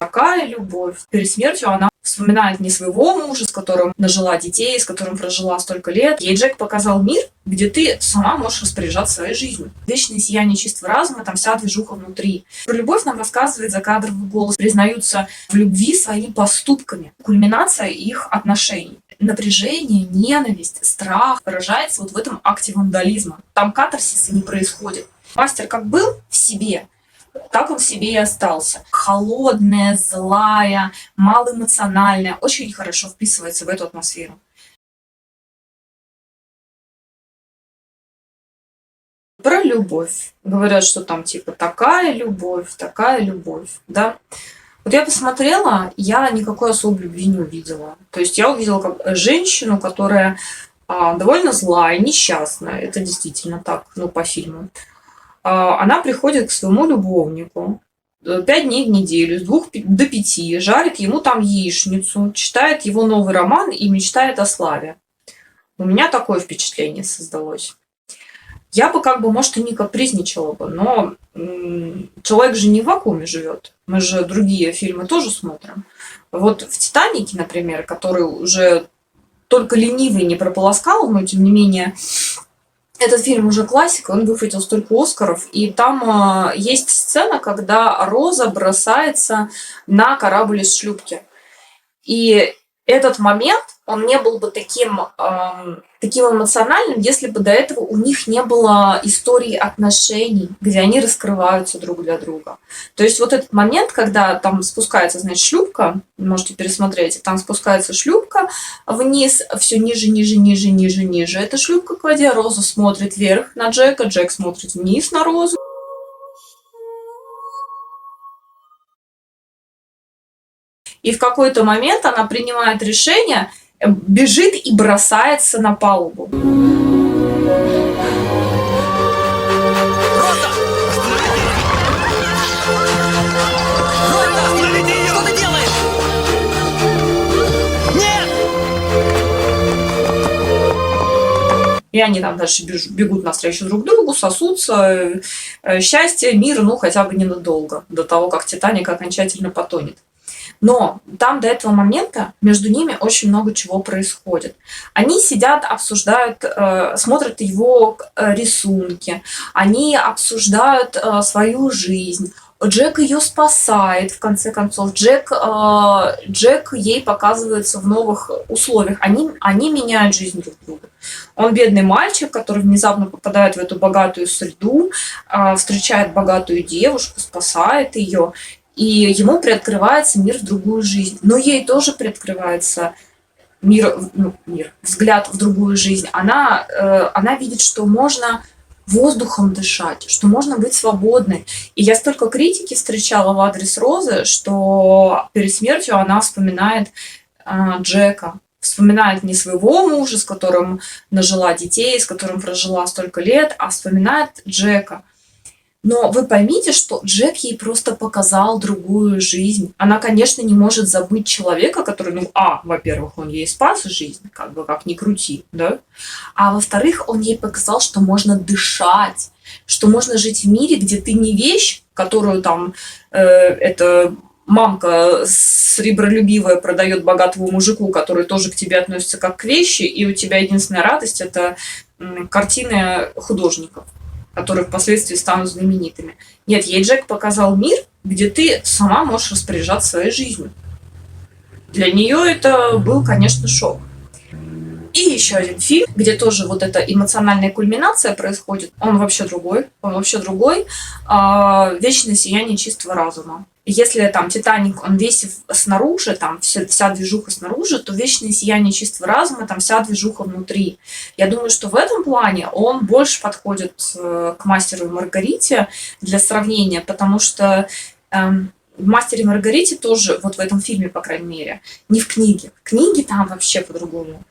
Такая любовь. Перед смертью она вспоминает не своего мужа, с которым нажила детей, с которым прожила столько лет. Ей Джек показал мир, где ты сама можешь распоряжаться своей жизнью. Вечное сияние чистого разума, там вся движуха внутри. Про любовь нам рассказывает закадровый голос. Признаются в любви своими поступками. Кульминация их отношений. Напряжение, ненависть, страх выражается вот в этом акте вандализма. Там катарсиса не происходит. Мастер как был в себе, так он в себе и остался. Холодная, злая, малоэмоциональная. Очень хорошо вписывается в эту атмосферу. Про любовь. Говорят, что там типа такая любовь, да. Вот я посмотрела, я никакой особой любви не увидела. То есть я увидела как женщину, которая довольно злая, несчастная. Это действительно так, ну, по фильму. Она приходит к своему любовнику 5 дней в неделю, с 2 до 5, жарит ему там яичницу, читает его новый роман и мечтает о славе. У меня такое впечатление создалось. Я бы как бы, может, и не капризничала бы, но человек же не в вакууме живет. Мы же другие фильмы тоже смотрим. Вот в «Титанике», например, который уже только ленивый не прополоскал, но тем не менее этот фильм уже классика, он выхватил столько Оскаров, и там есть сцена, когда Роза бросается на корабль из шлюпки. И этот момент, он не был бы таким эмоциональным, если бы до этого у них не было истории отношений, где они раскрываются друг для друга. То есть вот этот момент, когда там спускается, значит, шлюпка, можете пересмотреть, там спускается шлюпка вниз, все ниже, ниже, ниже, ниже, ниже. Эта шлюпка к воде, Роза смотрит вверх на Джека, Джек смотрит вниз на Розу. И в какой-то момент она принимает решение, бежит и бросается на палубу. Остановите ее! Что ты делаешь? Нет! И они там дальше бегут навстречу друг другу, сосутся. Счастье, мир, ну хотя бы ненадолго, до того, как «Титаник» окончательно потонет. Но там до этого момента между ними очень много чего происходит. Они сидят, обсуждают, смотрят его рисунки, они обсуждают свою жизнь. Джек ее спасает, в конце концов. Джек ей показывается в новых условиях. Они меняют жизнь друг друга. Он бедный мальчик, который внезапно попадает в эту богатую среду, встречает богатую девушку, спасает ее. И ему приоткрывается мир в другую жизнь. Но ей тоже приоткрывается взгляд в другую жизнь. Она видит, что можно воздухом дышать, что можно быть свободной. И я столько критики встречала в адрес Розы, что перед смертью она вспоминает Джека. Вспоминает не своего мужа, с которым нажила детей, с которым прожила столько лет, а вспоминает Джека. Но вы поймите, что Джек ей просто показал другую жизнь. Она, конечно, не может забыть человека, который, во-первых, он ей спас жизнь, как ни крути, да? А во-вторых, он ей показал, что можно дышать, что можно жить в мире, где ты не вещь, которую там эта мамка сребролюбивая продает богатому мужику, который тоже к тебе относится как к вещи, и у тебя единственная радость – это картины художников, которые впоследствии станут знаменитыми. Нет, ей Джек показал мир, где ты сама можешь распоряжаться своей жизнью. Для нее это был, конечно, шок. И еще один фильм, где тоже вот эта эмоциональная кульминация происходит. Он вообще другой. «Вечное сияние чистого разума». Если там «Титаник», он весь снаружи, там вся движуха снаружи, то «Вечное сияние чистого разума», там вся движуха внутри. Я думаю, что в этом плане он больше подходит к «Мастеру и Маргарите» для сравнения, потому что в «Мастере и Маргарите» тоже, вот в этом фильме, по крайней мере, не в книге. В книге там вообще по-другому.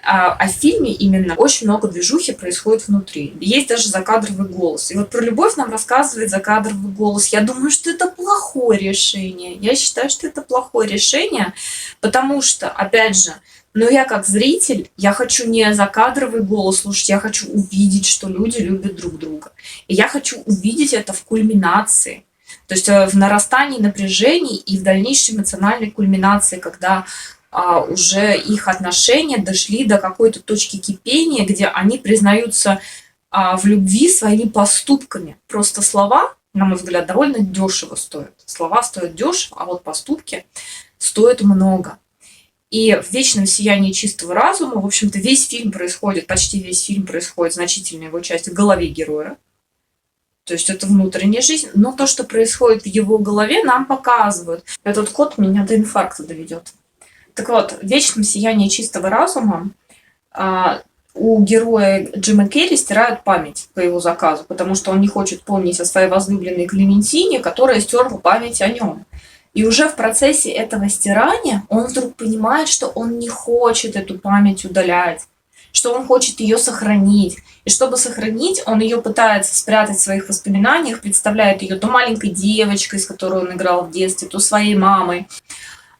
А в фильме именно очень много движухи происходит внутри. Есть даже закадровый голос. И вот про любовь нам рассказывает закадровый голос. Я думаю, что это плохое решение. Я считаю, что это плохое решение, потому что, опять же, я как зритель, я хочу не закадровый голос слушать, я хочу увидеть, что люди любят друг друга. И я хочу увидеть это в кульминации. То есть в нарастании напряжений и в дальнейшей эмоциональной кульминации, когда уже их отношения дошли до какой-то точки кипения, где они признаются в любви своими поступками. Просто слова, на мой взгляд, довольно дешево стоят. Слова стоят дешево, а вот поступки стоят много. И в «Вечном сиянии чистого разума», в общем-то, весь фильм происходит, почти весь фильм происходит, значительная его часть в голове героя. То есть это внутренняя жизнь. Но то, что происходит в его голове, нам показывают. Этот кот меня до инфаркта доведет. Так вот, в «Вечном сиянии чистого разума» у героя Джима Керри стирают память по его заказу, потому что он не хочет помнить о своей возлюбленной Клементине, которая стерла память о нем. И уже в процессе этого стирания он вдруг понимает, что он не хочет эту память удалять, что он хочет ее сохранить. И чтобы сохранить, он ее пытается спрятать в своих воспоминаниях, представляет ее то маленькой девочкой, с которой он играл в детстве, то своей мамой.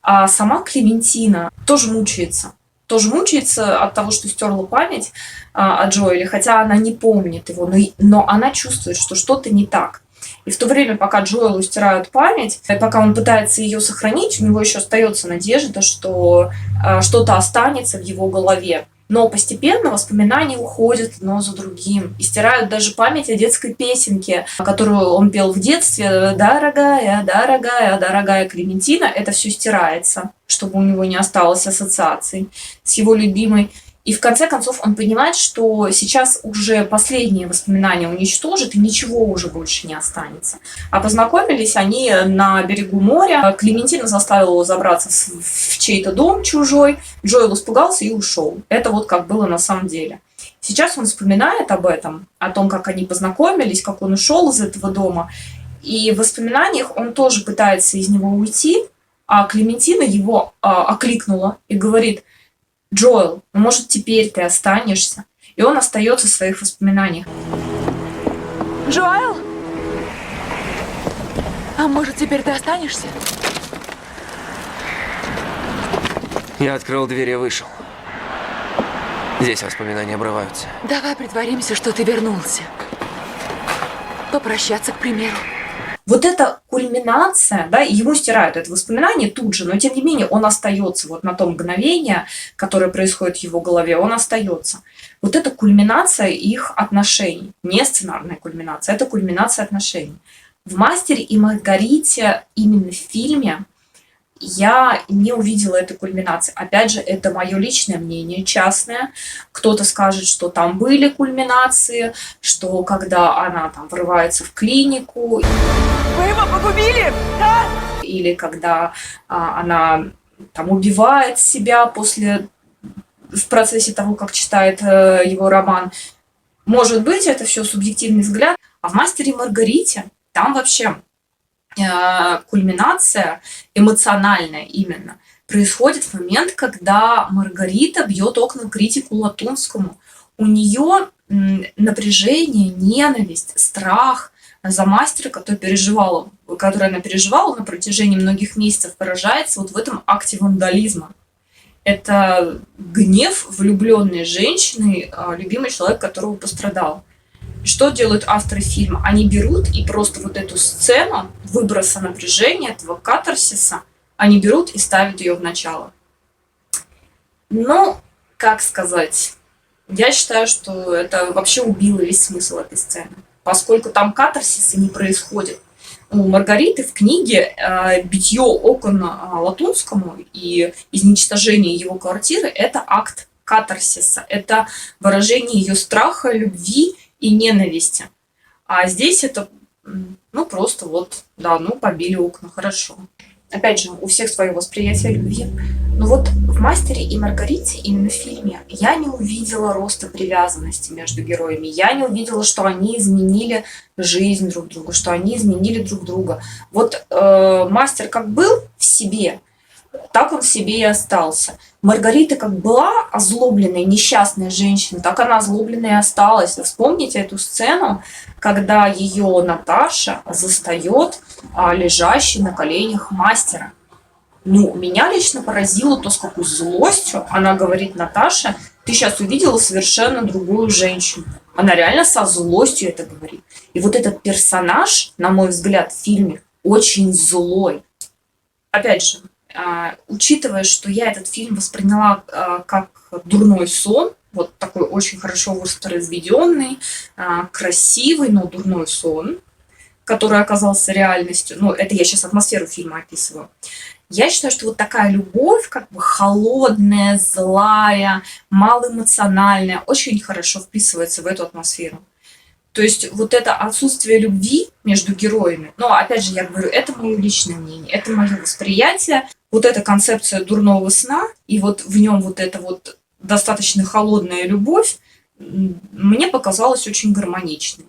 А сама Клементина тоже мучается. Тоже мучается от того, что стерла память о Джоэле, хотя она не помнит его, но она чувствует, что что-то не так. И в то время, пока Джоэлу стирают память, пока он пытается ее сохранить, у него еще остается надежда, что что-то останется в его голове. Но постепенно воспоминания уходят одно за другим. И стирают даже память о детской песенке, которую он пел в детстве. «Дорогая, дорогая, дорогая Клементина». Это все стирается, чтобы у него не осталось ассоциаций с его любимой. И в конце концов он понимает, что сейчас уже последние воспоминания уничтожат, и ничего уже больше не останется. А познакомились они на берегу моря. Клементина заставила его забраться в чей-то дом чужой. Джоэл испугался и ушел. Это вот как было на самом деле. Сейчас он вспоминает об этом, о том, как они познакомились, как он ушел из этого дома. И в воспоминаниях он тоже пытается из него уйти, а Клементина его окликнула и говорит: «Джоэл, ну, может, теперь ты останешься?» И он остается в своих воспоминаниях. Джоэл? А может, теперь ты останешься? Я открыл дверь и вышел. Здесь воспоминания обрываются. Давай притворимся, что ты вернулся. Попрощаться, к примеру. Вот эта кульминация, да, ему стирают это воспоминание тут же, но тем не менее он остается вот на том мгновении, которое происходит в его голове, он остается. Вот это кульминация их отношений, не сценарная кульминация, это кульминация отношений. В «Мастере и Маргарите» именно в фильме я не увидела этой кульминации. Опять же, это мое личное мнение, частное. Кто-то скажет, что там были кульминации, что когда она там врывается в клинику. Вы его погубили? Да? Или когда она там убивает себя в процессе того, как читает его роман. Может быть, это все субъективный взгляд. А в «Мастере и Маргарите» там вообще кульминация эмоциональная именно происходит в момент, когда Маргарита бьет окна критику Латунскому. У нее напряжение, ненависть, страх за мастера, который она переживала на протяжении многих месяцев, выражается вот в этом акте вандализма. Это гнев влюбленной женщины, любимый человек, которого пострадал. Что делают авторы фильма? Они берут и просто вот эту сцену выброса напряжения, этого катарсиса, они берут и ставят ее в начало. Ну, как сказать, я считаю, что это вообще убило весь смысл этой сцены, поскольку там катарсиса не происходит. У Маргариты в книге битье окон Латунскому и изничтожение его квартиры – это акт катарсиса, это выражение ее страха, любви и ненависти. А здесь это, просто вот, да, побили окна, хорошо. Опять же, у всех свое восприятие любви. Но вот в «Мастере и Маргарите», именно в фильме, я не увидела роста привязанности между героями. Я не увидела, что они изменили жизнь друг друга, что они изменили друг друга. Вот мастер как был в себе, так он в себе и остался. Маргарита как была озлобленная, несчастная женщина, так она озлобленная и осталась. Вспомните эту сцену, когда ее Наташа застает лежащей на коленях мастера. Меня лично поразило то, с какой злостью она говорит: Наташа, ты сейчас увидела совершенно другую женщину. Она реально со злостью это говорит. И вот этот персонаж, на мой взгляд, в фильме очень злой. Опять же, учитывая, что я этот фильм восприняла как дурной сон, вот такой очень хорошо воспроизведенный, красивый, но дурной сон, который оказался реальностью. Ну, это я сейчас атмосферу фильма описываю. Я считаю, что вот такая любовь, как бы холодная, злая, малоэмоциональная, очень хорошо вписывается в эту атмосферу. То есть вот это отсутствие любви между героями, но опять же, я говорю, это мое личное мнение, это мое восприятие, вот эта концепция дурного сна, и вот в нем вот эта вот достаточно холодная любовь, мне показалась очень гармоничной.